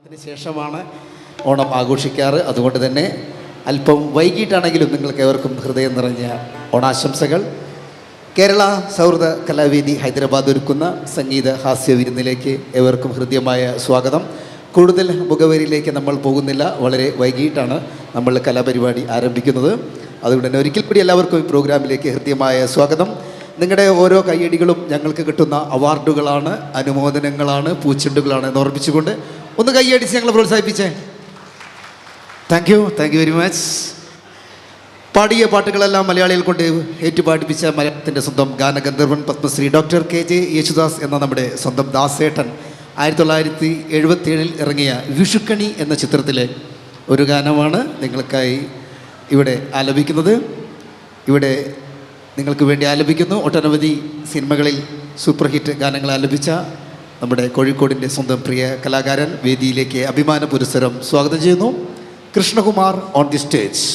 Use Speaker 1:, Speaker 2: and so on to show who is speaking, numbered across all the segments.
Speaker 1: അതിന് ശേഷമാണ് ഓണം ആഘോഷിക്കാറ്. അതുകൊണ്ട് തന്നെ അല്പം വൈകിട്ടാണെങ്കിലും നിങ്ങൾക്ക് ഏവർക്കും ഹൃദയം നിറഞ്ഞ ഓണാശംസകൾ. കേരള സൗഹൃദ കലാവേദി ഹൈദരാബാദ് ഒരുക്കുന്ന സംഗീത ഹാസ്യ വിരുന്നിലേക്ക് ഏവർക്കും ഹൃദ്യമായ സ്വാഗതം. കൂടുതൽ മുഖവരിയിലേക്ക് നമ്മൾ പോകുന്നില്ല. വളരെ വൈകിട്ടാണ് നമ്മൾ കലാപരിപാടി ആരംഭിക്കുന്നത്. അതുകൊണ്ട് തന്നെ ഒരിക്കൽ കൂടി എല്ലാവർക്കും ഈ പ്രോഗ്രാമിലേക്ക് ഹൃദ്യമായ സ്വാഗതം. നിങ്ങളുടെ ഓരോ കയ്യടികളും ഞങ്ങൾക്ക് കിട്ടുന്ന അവാർഡുകളാണ്, അനുമോദനങ്ങളാണ്, പൂച്ചെണ്ടുകളാണ് എന്ന് ഓർമ്മിച്ചുകൊണ്ട് ഒന്ന് കയ്യടിച്ച് ഞങ്ങൾ പ്രോത്സാഹിപ്പിച്ചേ. Thank you very much. പാടിയ പാട്ടുകളെല്ലാം മലയാളികൾ കൊണ്ട് ഏറ്റുപാടിപ്പിച്ച മലയാളത്തിൻ്റെ സ്വന്തം ഗാനഗന്ധർവൻ പത്മശ്രീ ഡോക്ടർ KJ യേശുദാസ് എന്ന നമ്മുടെ സ്വന്തം ദാസേട്ടൻ 1977 ഇറങ്ങിയ വിഷുക്കണി എന്ന ചിത്രത്തിലെ ഒരു ഗാനമാണ് നിങ്ങൾക്കായി ഇവിടെ ആലപിക്കുന്നത്. ഇവിടെ നിങ്ങൾക്ക് വേണ്ടി ആലപിക്കുന്നു ഒട്ടനവധി സിനിമകളിൽ സൂപ്പർ ഹിറ്റ് ഗാനങ്ങൾ ആലപിച്ച നമ്മുടെ കോഴിക്കോടിൻ്റെ സ്വന്തം പ്രിയ കലാകാരൻ. വേദിയിലേക്ക് അഭിമാന പുരസ്സരം സ്വാഗതം ചെയ്യുന്നു. Krishnakumar on the stage.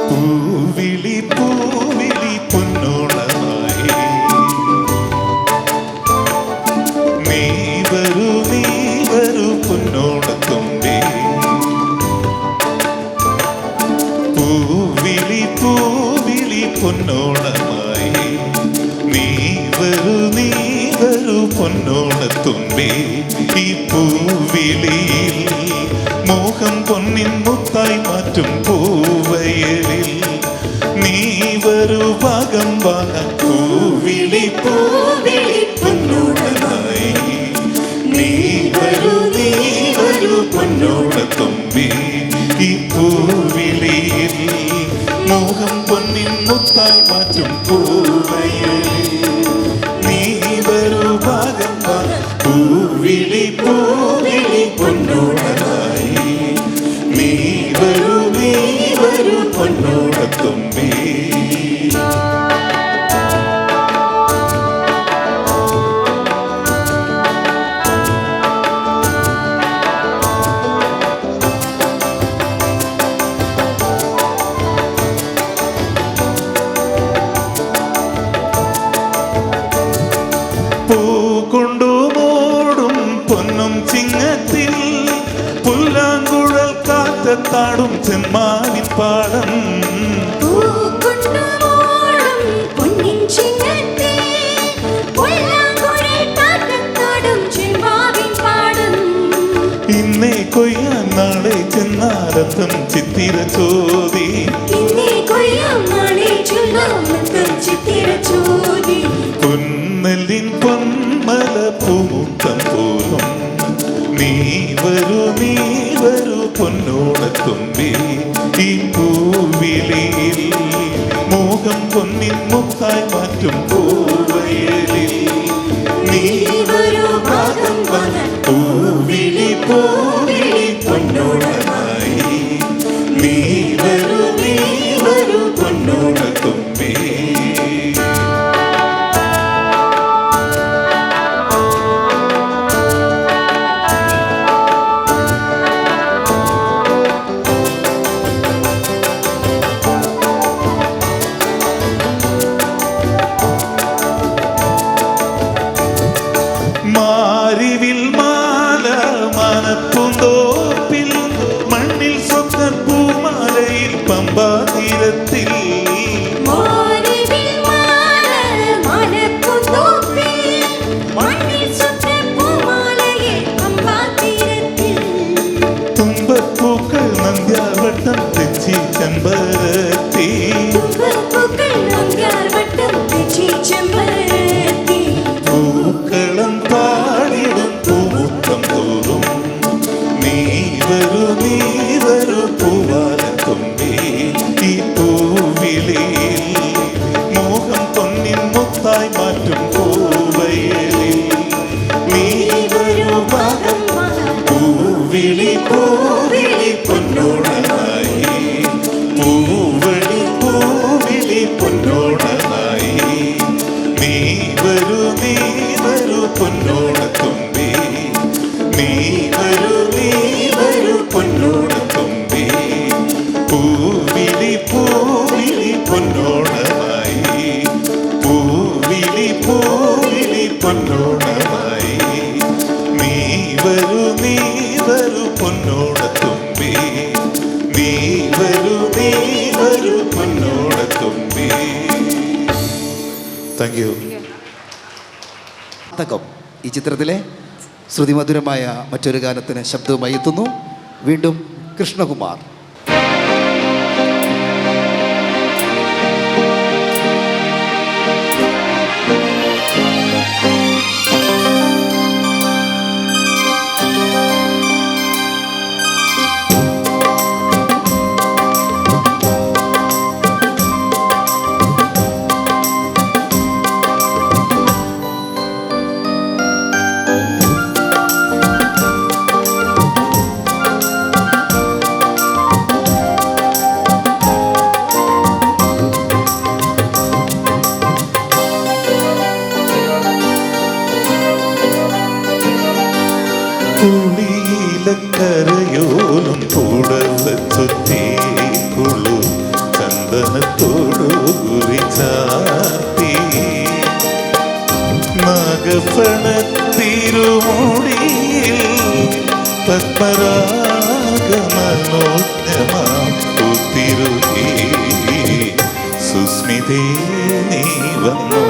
Speaker 2: പൂവിളി പൂവിളി പൊന്നോണമായി നീ വരൂ പൊന്നോണത്തുമ്പി. പൂവിളി പൂവിളി പൊന്നോണമായി നീ വരൂ പൊന്നോണത്തുമ്പി. ഈ പൂവിളിയിൽ മോഹം പൊന്നിൻ മുത്തായി മാറ്റും പൂവയലിൽ നീ വരൂ ഭാഗം വാങ്ങാൻ. പൂവിളി പൂവിളി പൊന്നോണമായി നീ വരൂ പൊന്നോണത്തുമ്പി. ഈ പൂവിളിയിൽ മോഹം പൊന്നിൻ മുത്തായി മാറ്റും പൂവയലിൽ നീ വരൂ ഭാഗം വാങ്ങാൻ. പൂവിളി പൂവിളി പൊന്നോണമായി നീ വരൂ പൊന്നോണത്തുമ്പി. പൂ കൊണ്ടു മൂടും പൊന്നും ചിങ്ങത്തിൽ പുല്ലാങ്കുഴൽ കാറ്റത്താടും ചെമ്മാവിൻ പാടം. ഇന്നേ കൊയ്യാൻ നാളെ ചെന്നാരത്തം ചിത്തിര ചോദി. പൊന്നലിൻ പൊന്മല പൂമുത്തം പോലും നീ വരൂ പൊന്നോണത്തുമ്പി. ഈ പൂവിളിയിൽ മോഹം പൊന്നിൻ മുത്തായി മാറ്റും പൂവയലിൽ നീ വരൂ ഭാഗം വാങ്ങാൻ. പൂവിളി പൂവിളി പൊന്നോണമായി നീ വരൂ പൊന്നോണത്തുമ്പി. Thank you.
Speaker 1: തകം ഈ ചിത്രത്തിലെ ശ്രുതിമധുരമായ മറ്റൊരു ഗാനത്തിന് ശബ്ദവുമായി എത്തുന്നു. വീണ്ടും കൃഷ്ണകുമാർ.
Speaker 2: കരയോലും പുടവ ചുറ്റിക്കുള്ളു ചന്ദനത്തോടു കുറിച്ചാർത്തി നാഗഫണത്തിരുമുടിയിൽ പത്മരാഗമനോജ്ഞമാം പൂത്തിരുകി സുസ്മിതേ നീ വന്നു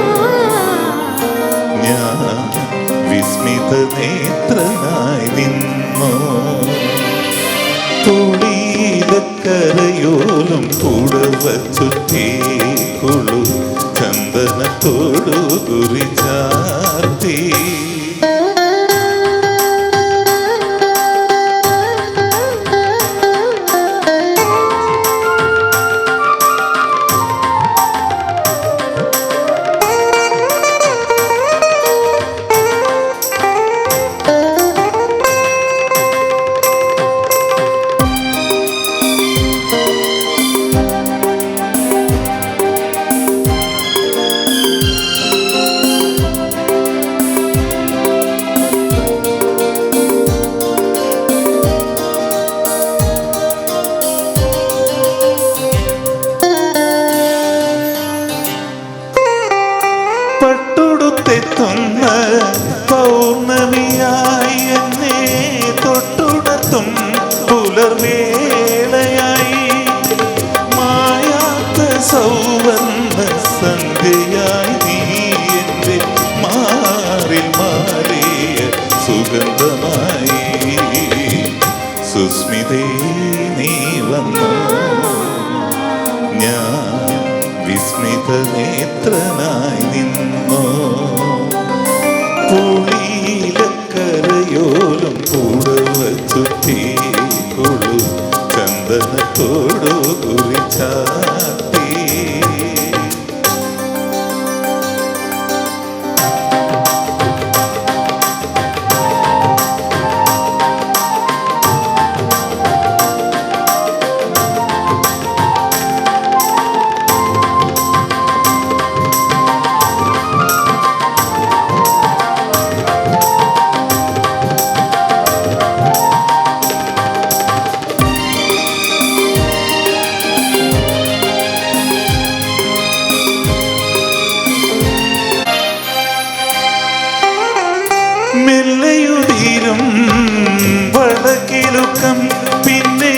Speaker 2: ഞാൻ വിസ്മിത നേത്രനായി നിന്നു പുളിയിലക്കരയോലും പുടവ ചുറ്റിക്കുള്ളു ചന്ദനത്തോടു കുറിച്ചാർത്തി പട്ടുടുത്തെത്തുന്ന പൗർണമിയായി എന്നെ തൊട്ടുണർത്തും പുലർവേളയായി മായാത്ത സൗവർണ്ണ സന്ധ്യയായി നീ എൻ്റെ മാറിൽ മാറിയ സുഗന്ധമായി സുസ്മിതേ നീ വന്നു ഞാൻ വിസ്മിത നേത്രനായി നിന്നു പുളിയിലക്കരയോലും പുടവ ചുറ്റിക്കുള്ളു ചന്ദനത്തോടു കുറിച്ചാർത്തി മെല്ലയുതിരും വളകിലുക്കം പിന്നെ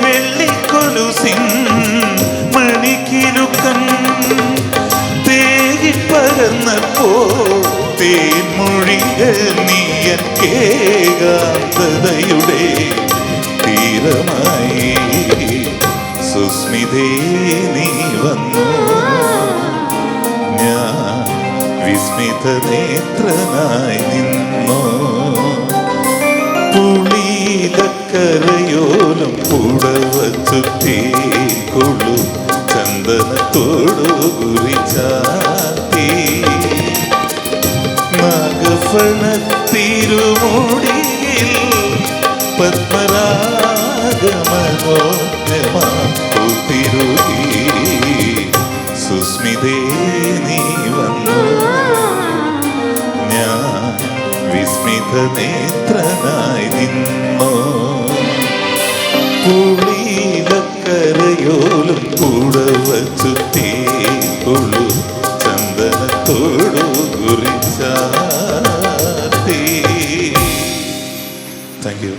Speaker 2: വെള്ളിക്കൊലുസിൻ മണിക്കിലുക്കം തേകിപ്പകർന്നപ്പോ തേൻമൊഴികൾ നീയൻ കേകാന്തതയുടെ തീരമായി സുസ്മിതേ നീ വന്നു ഞാൻ വിസ്മിത നേത്രനായി നിന്നു പുളിയിലക്കരയോലും പുടവ ചുറ്റിക്കുള്ളു ചന്ദനത്തോടു കുറിച്ചാർത്തി നാഗഫണത്തിരുമുടിയിൽ പത്മരാഗമനോജ്ഞമാം പൂത്തിരുകി സുസ്മിതേ നീ വന്നു ഞാൻ വിസ്മിത നേത്രനായി നിന്നു പുളിയിലക്കരയോലും പുടവ ചുറ്റിക്കുള്ളു ചന്ദനത്തോടു കുറിച്ചാർത്തി. Thank you.